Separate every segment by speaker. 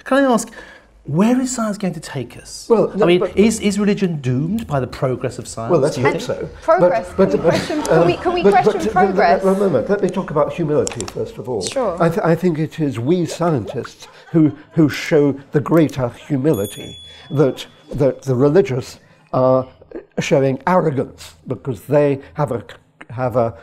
Speaker 1: Can I ask, where is science going to take us?
Speaker 2: Well, no,
Speaker 1: I mean, is religion doomed by the progress of science?
Speaker 2: Well, let's hope so.
Speaker 3: Progress. Can we question progress?
Speaker 2: One moment. Let me talk about humility first of all.
Speaker 3: Sure.
Speaker 2: I think it is we scientists who show the greater humility, that the religious are showing arrogance because they have a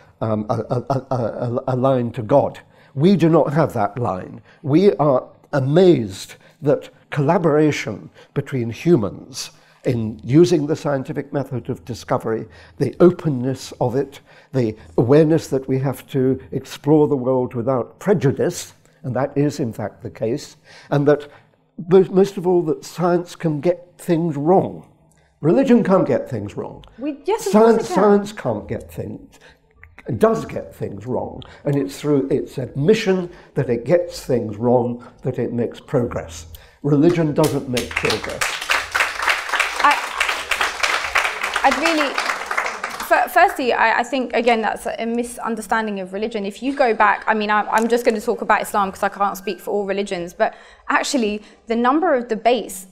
Speaker 2: line to God. We do not have that line. We are amazed that collaboration between humans in using the scientific method of discovery, the openness of it, the awareness that we have to explore the world without prejudice, and that is in fact the case, and that most of all that science can get things wrong. Religion can't get things wrong. Science can't get things, does get things wrong, and it's through its admission that it gets things wrong that it makes progress. Religion doesn't make progress.
Speaker 3: Firstly, I think, again, that's a misunderstanding of religion. If you go back, I mean, I'm just going to talk about Islam because I can't speak for all religions, but actually the number of debates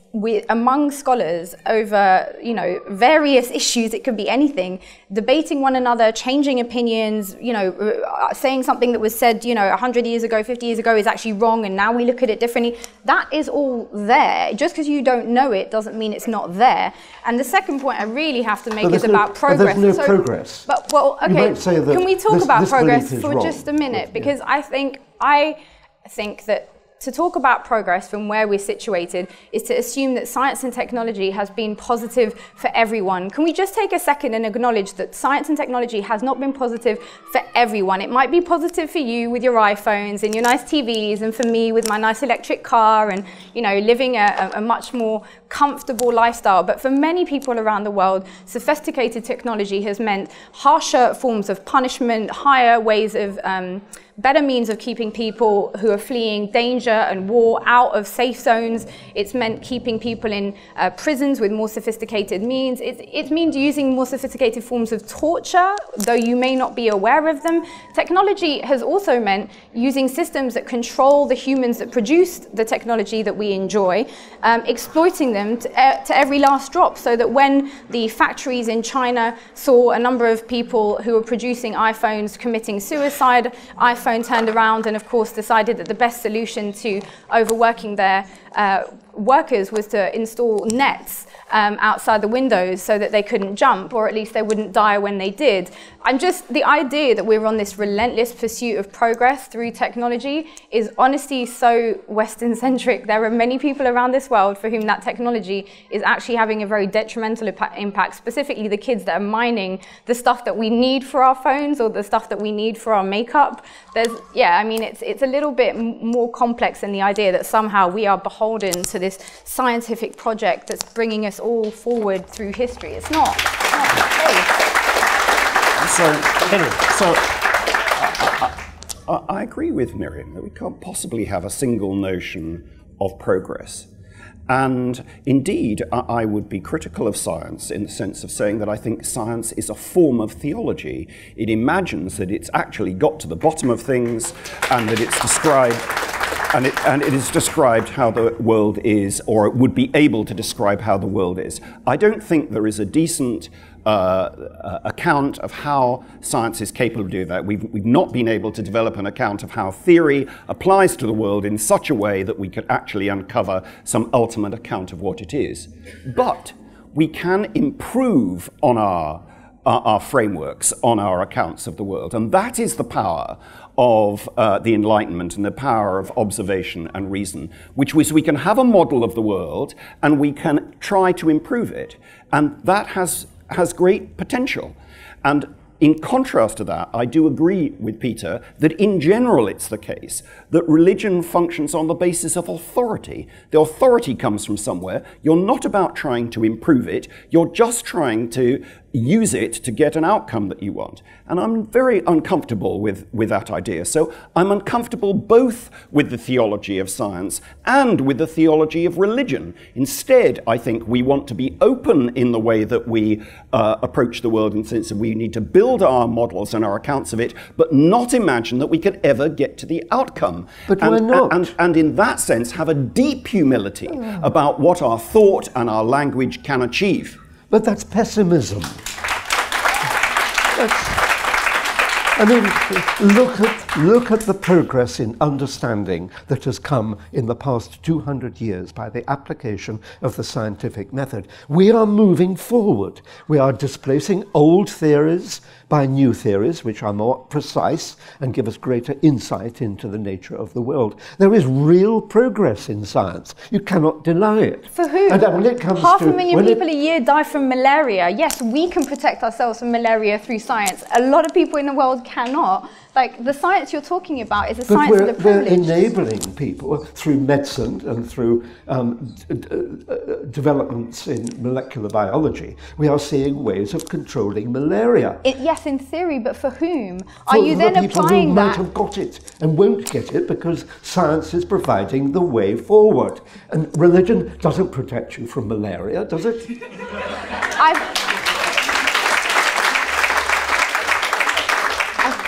Speaker 3: among scholars over, you know, various issues, it could be anything, debating one another, changing opinions, you know, saying something that was said, you know, 100 years ago, 50 years ago is actually wrong and now we look at it differently. That is all there. Just because you don't know it doesn't mean it's not there. And the second point I really have to make is about progress.
Speaker 2: But there's no progress.
Speaker 3: But, well, okay, can we talk about progress for just a minute? Because I think that to talk about progress from where we're situated is to assume that science and technology has been positive for everyone. Can we just take a second and acknowledge that science and technology has not been positive for everyone? It might be positive for you with your iPhones and your nice TVs, and for me with my nice electric car and, you know, living a much more comfortable lifestyle. But for many people around the world, sophisticated technology has meant harsher forms of punishment, higher ways of better means of keeping people who are fleeing danger and war out of safe zones. It's meant keeping people in prisons with more sophisticated means. It means using more sophisticated forms of torture, though you may not be aware of them. Technology has also meant using systems that control the humans that produced the technology that we enjoy, exploiting them to every last drop, so that when the factories in China saw a number of people who were producing iPhones committing suicide, iPhone turned around and of course decided that the best solution to overworking their workers was to install nets outside the windows so that they couldn't jump, or at least they wouldn't die when they did. The idea that we're on this relentless pursuit of progress through technology is honestly so Western-centric. There are many people around this world for whom that technology is actually having a very detrimental impact, specifically the kids that are mining the stuff that we need for our phones or the stuff that we need for our makeup. I mean, it's a little bit more complex than the idea that somehow we are beholden to this scientific project that's bringing us all forward through history. It's not the case.
Speaker 4: I agree with Myriam that we can't possibly have a single notion of progress. And indeed, I would be critical of science in the sense of saying that I think science is a form of theology. It imagines that it's actually got to the bottom of things and that it's described, and it is described how the world is, or it would be able to describe how the world is. I don't think there is a decent account of how science is capable of doing that. We've not been able to develop an account of how theory applies to the world in such a way that we could actually uncover some ultimate account of what it is. But we can improve on our frameworks, on our accounts of the world, and that is the power of the Enlightenment and the power of observation and reason, which was we can have a model of the world and we can try to improve it, and that has great potential. And in contrast to that, I do agree with Peter that in general it's the case that religion functions on the basis of authority. The authority comes from somewhere. You're not about trying to improve it. You're just trying to use it to get an outcome that you want. And I'm very uncomfortable with that idea. So I'm uncomfortable both with the theology of science and with the theology of religion. Instead, I think we want to be open in the way that we approach the world, in the sense that we need to build our models and our accounts of it, but not imagine that we could ever get to the outcome.
Speaker 2: But why not?
Speaker 4: And in that sense, have a deep humility about what our thought and our language can achieve.
Speaker 2: But that's pessimism. I mean, look at the progress in understanding that has come in the past 200 years by the application of the scientific method. We are moving forward. We are displacing old theories by new theories, which are more precise and give us greater insight into the nature of the world. There is real progress in science. You cannot deny it.
Speaker 3: For who?
Speaker 2: And when it comes
Speaker 3: Half a million people a year die from malaria. Yes, we can protect ourselves from malaria through science. A lot of people in the world cannot. Like, the science you're talking about is a science of the privileged.
Speaker 2: We're enabling people through medicine and through developments in molecular biology. We are seeing ways of controlling malaria.
Speaker 3: Yes, in theory, but for whom? Are you then applying that?
Speaker 2: For the people who might have got it and won't get it because science is providing the way forward. And religion doesn't protect you from malaria, does it?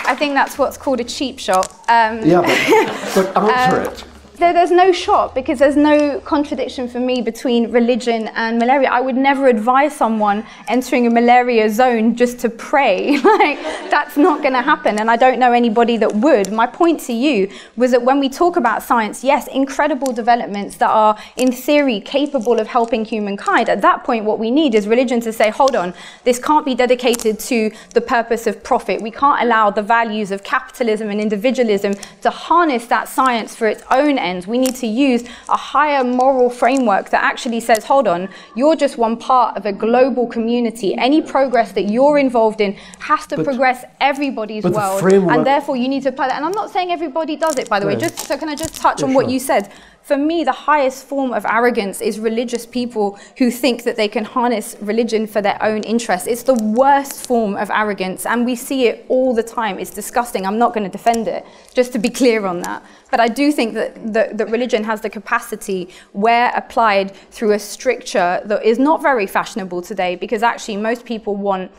Speaker 3: I think that's what's called a cheap shot.
Speaker 2: Yeah, but answer it.
Speaker 3: There's no shot, because there's no contradiction for me between religion and malaria. I would never advise someone entering a malaria zone just to pray. Like, that's not going to happen, and I don't know anybody that would. My point to you was that when we talk about science, yes, incredible developments that are, in theory, capable of helping humankind. At that point, what we need is religion to say, hold on, this can't be dedicated to the purpose of profit. We can't allow the values of capitalism and individualism to harness that science for its own ends. We need to use a higher moral framework that actually says, hold on, you're just one part of a global community. Any progress that you're involved in has to progress everybody's world, and therefore you need to apply that. And I'm not saying everybody does it, by the way. So can I just touch on what you said? For me, the highest form of arrogance is religious people who think that they can harness religion for their own interests. It's the worst form of arrogance, and we see it all the time. It's disgusting. I'm not going to defend it, just to be clear on that. But I do think that religion has the capacity, where applied through a stricture that is not very fashionable today, because actually most people want,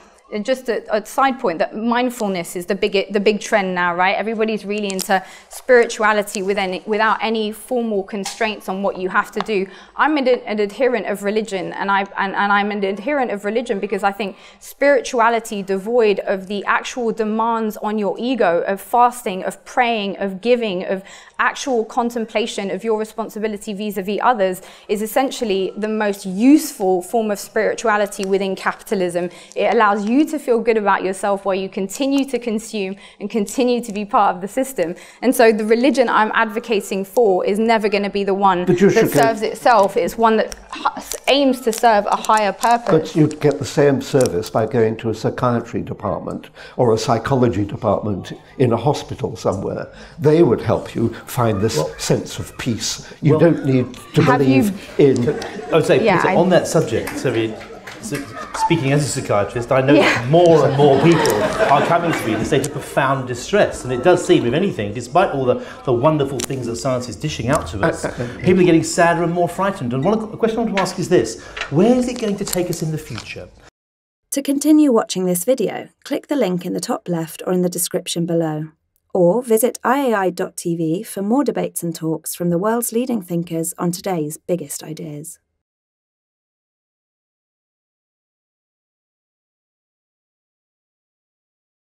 Speaker 3: just a side point, that mindfulness is the big trend now, right? Everybody's really into spirituality without any formal constraints on what you have to do. I'm an adherent of religion, and I'm an adherent of religion because I think spirituality devoid of the actual demands on your ego of fasting, of praying, of giving, of actual contemplation of your responsibility vis-a-vis others is essentially the most useful form of spirituality within capitalism. It allows you to feel good about yourself while you continue to consume and continue to be part of the system. And so the religion I'm advocating for is never going to be the one that serves itself. It's one that aims to serve a higher purpose.
Speaker 2: But you'd get the same service by going to a psychiatry department or a psychology department in a hospital somewhere. They would help you find this sense of peace. You don't need to believe in...
Speaker 1: I would say, Peter, on that subject, speaking as a psychiatrist, I know that more and more people are coming to me in a state of profound distress. And it does seem, if anything, despite all the wonderful things that science is dishing out to us, people are getting sadder and more frightened. And a question I want to ask is this: where is it going to take us in the future?
Speaker 5: To continue watching this video, click the link in the top left or in the description below. Or visit iai.tv for more debates and talks from the world's leading thinkers on today's biggest ideas.